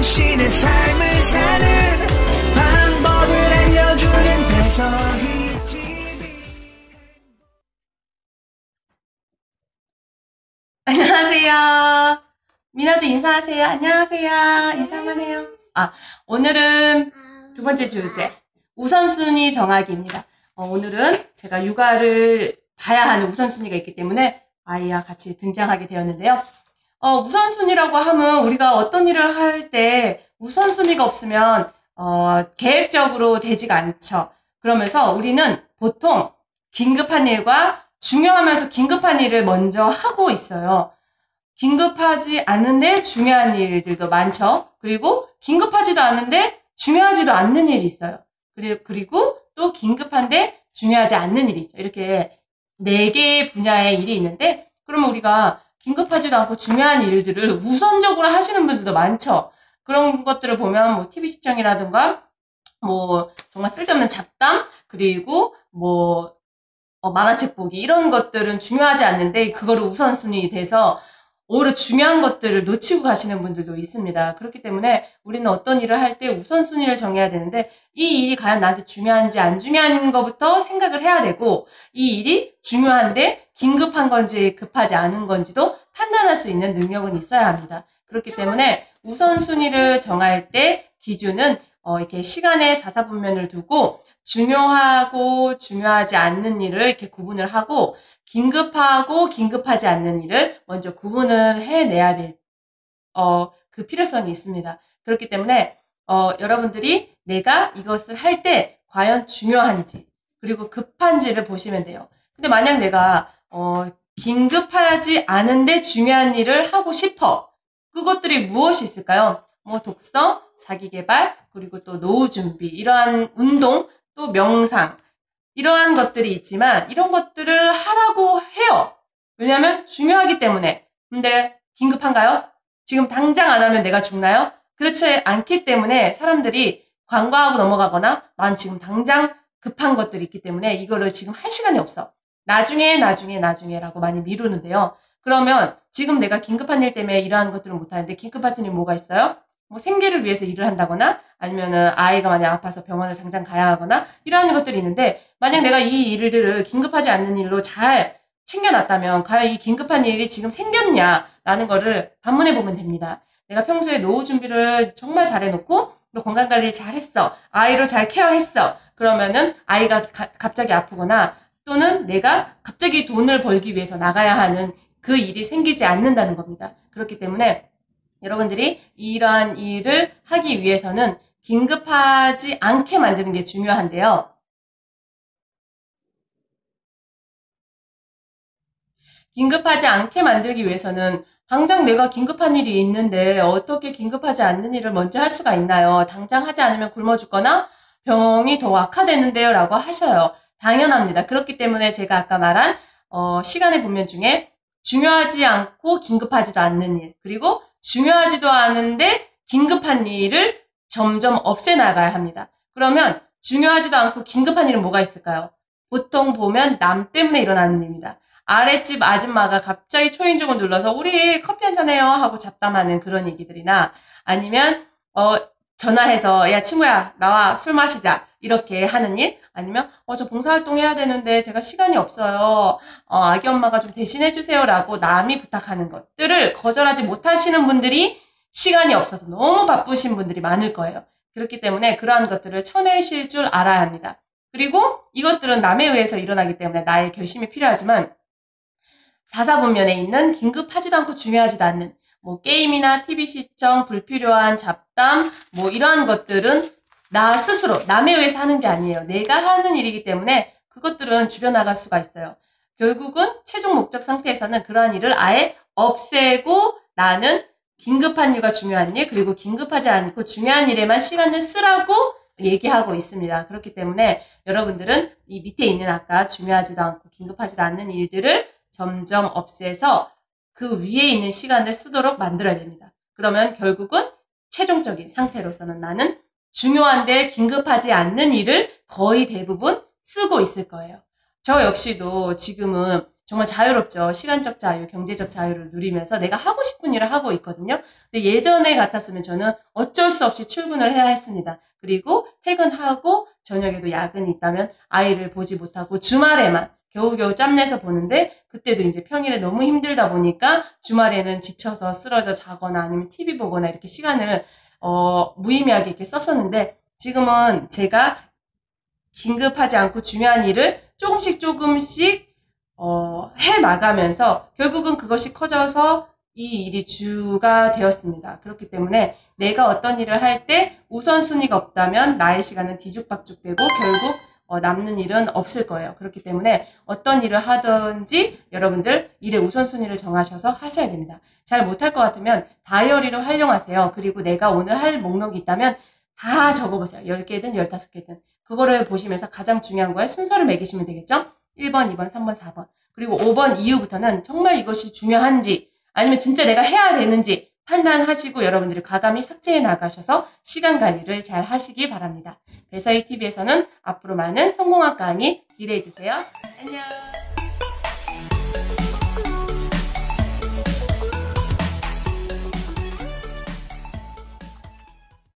당신의 삶을 사는 방법을 알려주는 배서희 TV. 안녕하세요. 미나도 인사하세요. 안녕하세요. 인사만 해요. 오늘은 두 번째 주제, 우선순위 정하기입니다. 오늘은 제가 육아를 봐야 하는 우선순위가 있기 때문에 아이와 같이 등장하게 되었는데요. 우선순위라고 하면 우리가 어떤 일을 할 때 우선순위가 없으면 계획적으로 되지가 않죠. 그러면서 우리는 보통 긴급한 일과 중요하면서 긴급한 일을 먼저 하고 있어요. 긴급하지 않은데 중요한 일들도 많죠. 그리고 긴급하지도 않은데 중요하지도 않는 일이 있어요. 그리고 또 긴급한데 중요하지 않는 일이 있죠. 이렇게 4개의 분야의 일이 있는데, 그러면 우리가 긴급하지도 않고 중요한 일들을 우선적으로 하시는 분들도 많죠. 그런 것들을 보면 뭐 TV 시청이라든가 뭐 정말 쓸데없는 잡담, 그리고 뭐 만화책 보기, 이런 것들은 중요하지 않는데 그거를 우선순위 돼서 오히려 중요한 것들을 놓치고 가시는 분들도 있습니다. 그렇기 때문에 우리는 어떤 일을 할 때 우선순위를 정해야 되는데, 이 일이 과연 나한테 중요한지 안 중요한 것부터 생각을 해야 되고, 이 일이 중요한데 긴급한 건지 급하지 않은 건지도 판단할 수 있는 능력은 있어야 합니다. 그렇기 때문에 우선순위를 정할 때 기준은 이렇게 시간의 사사분면을 두고 중요하고 중요하지 않는 일을 이렇게 구분을 하고, 긴급하고 긴급하지 않는 일을 먼저 구분을 해내야 될, 그 필요성이 있습니다. 그렇기 때문에, 여러분들이 내가 이것을 할 때 과연 중요한지, 그리고 급한지를 보시면 돼요. 근데 만약 내가, 긴급하지 않은데 중요한 일을 하고 싶어. 그것들이 무엇이 있을까요? 뭐 독서, 자기계발, 그리고 또 노후 준비, 이러한 운동, 또 명상, 이러한 것들이 있지만 이런 것들을 하라고 해요. 왜냐하면 중요하기 때문에. 근데 긴급한가요? 지금 당장 안 하면 내가 죽나요? 그렇지 않기 때문에 사람들이 관과하고 넘어가거나, 난 지금 당장 급한 것들이 있기 때문에 이거를 지금 할 시간이 없어, 나중에라고 많이 미루는데요. 그러면 지금 내가 긴급한 일 때문에 이러한 것들을 못하는데, 긴급한 일이 뭐가 있어요? 뭐 생계를 위해서 일을 한다거나, 아니면은 아이가 만약 아파서 병원을 당장 가야 하거나, 이러한 것들이 있는데, 만약 내가 이 일들을 긴급하지 않는 일로 잘 챙겨놨다면 과연 이 긴급한 일이 지금 생겼냐라는 거를 반문해 보면 됩니다. 내가 평소에 노후 준비를 정말 잘해놓고 또 건강관리를 잘했어, 아이를 잘 케어했어, 그러면은 아이가 갑자기 아프거나, 또는 내가 갑자기 돈을 벌기 위해서 나가야 하는 그 일이 생기지 않는다는 겁니다. 그렇기 때문에 여러분들이 이러한 일을 하기 위해서는 긴급하지 않게 만드는 게 중요한데요. 긴급하지 않게 만들기 위해서는 당장 내가 긴급한 일이 있는데 어떻게 긴급하지 않는 일을 먼저 할 수가 있나요? 당장 하지 않으면 굶어 죽거나 병이 더 악화되는데요 라고 하셔요. 당연합니다. 그렇기 때문에 제가 아까 말한 시간의 분면 중에 중요하지 않고 긴급하지도 않는 일, 그리고 중요하지도 않은데 긴급한 일을 점점 없애나가야 합니다. 그러면 중요하지도 않고 긴급한 일은 뭐가 있을까요? 보통 보면 남 때문에 일어나는 일입니다. 아랫집 아줌마가 갑자기 초인종을 눌러서 우리 커피 한잔해요 하고 잡담하는 그런 얘기들이나, 아니면 전화해서 야 친구야 나와 술 마시자 이렇게 하는 일, 아니면 저 봉사활동 해야 되는데 제가 시간이 없어요, 아기 엄마가 좀 대신해 주세요 라고 남이 부탁하는 것들을 거절하지 못하시는 분들이 시간이 없어서 너무 바쁘신 분들이 많을 거예요. 그렇기 때문에 그러한 것들을 쳐내실 줄 알아야 합니다. 그리고 이것들은 남에 의해서 일어나기 때문에 나의 결심이 필요하지만, 사사분면에 있는 긴급하지도 않고 중요하지도 않는 뭐 게임이나 TV 시청, 불필요한 잡담, 뭐 이러한 것들은 나 스스로 남에 의해서 하는 게 아니에요. 내가 하는 일이기 때문에 그것들은 줄여나갈 수가 있어요. 결국은 최종 목적 상태에서는 그러한 일을 아예 없애고, 나는 긴급한 일과 중요한 일, 그리고 긴급하지 않고 중요한 일에만 시간을 쓰라고 얘기하고 있습니다. 그렇기 때문에 여러분들은 이 밑에 있는 아까 중요하지도 않고 긴급하지도 않는 일들을 점점 없애서 그 위에 있는 시간을 쓰도록 만들어야 됩니다. 그러면 결국은 최종적인 상태로서는 나는 중요한데 긴급하지 않는 일을 거의 대부분 쓰고 있을 거예요. 저 역시도 지금은 정말 자유롭죠. 시간적 자유, 경제적 자유를 누리면서 내가 하고 싶은 일을 하고 있거든요. 근데 예전에 같았으면 저는 어쩔 수 없이 출근을 해야 했습니다. 그리고 퇴근하고 저녁에도 야근이 있다면 아이를 보지 못하고 주말에만 겨우겨우 짬내서 보는데, 그때도 이제 평일에 너무 힘들다 보니까 주말에는 지쳐서 쓰러져 자거나 아니면 TV 보거나 이렇게 시간을 무의미하게 이렇게 썼었는데, 지금은 제가 긴급하지 않고 중요한 일을 조금씩 해 나가면서 결국은 그것이 커져서 이 일이 주가 되었습니다. 그렇기 때문에 내가 어떤 일을 할 때 우선순위가 없다면 나의 시간은 뒤죽박죽되고 결국 남는 일은 없을 거예요. 그렇기 때문에 어떤 일을 하든지 여러분들 일의 우선순위를 정하셔서 하셔야 됩니다. 잘 못할 것 같으면 다이어리를 활용하세요. 그리고 내가 오늘 할 목록이 있다면 다 적어보세요. 10개든 15개든. 그거를 보시면서 가장 중요한 거에 순서를 매기시면 되겠죠? 1번, 2번, 3번, 4번. 그리고 5번 이후부터는 정말 이것이 중요한지 아니면 진짜 내가 해야 되는지 판단하시고 여러분들이 과감히 삭제해 나가셔서 시간 관리를 잘 하시기 바랍니다. 배서희 TV에서는 앞으로 많은 성공학 강의 기대해 주세요. 안녕.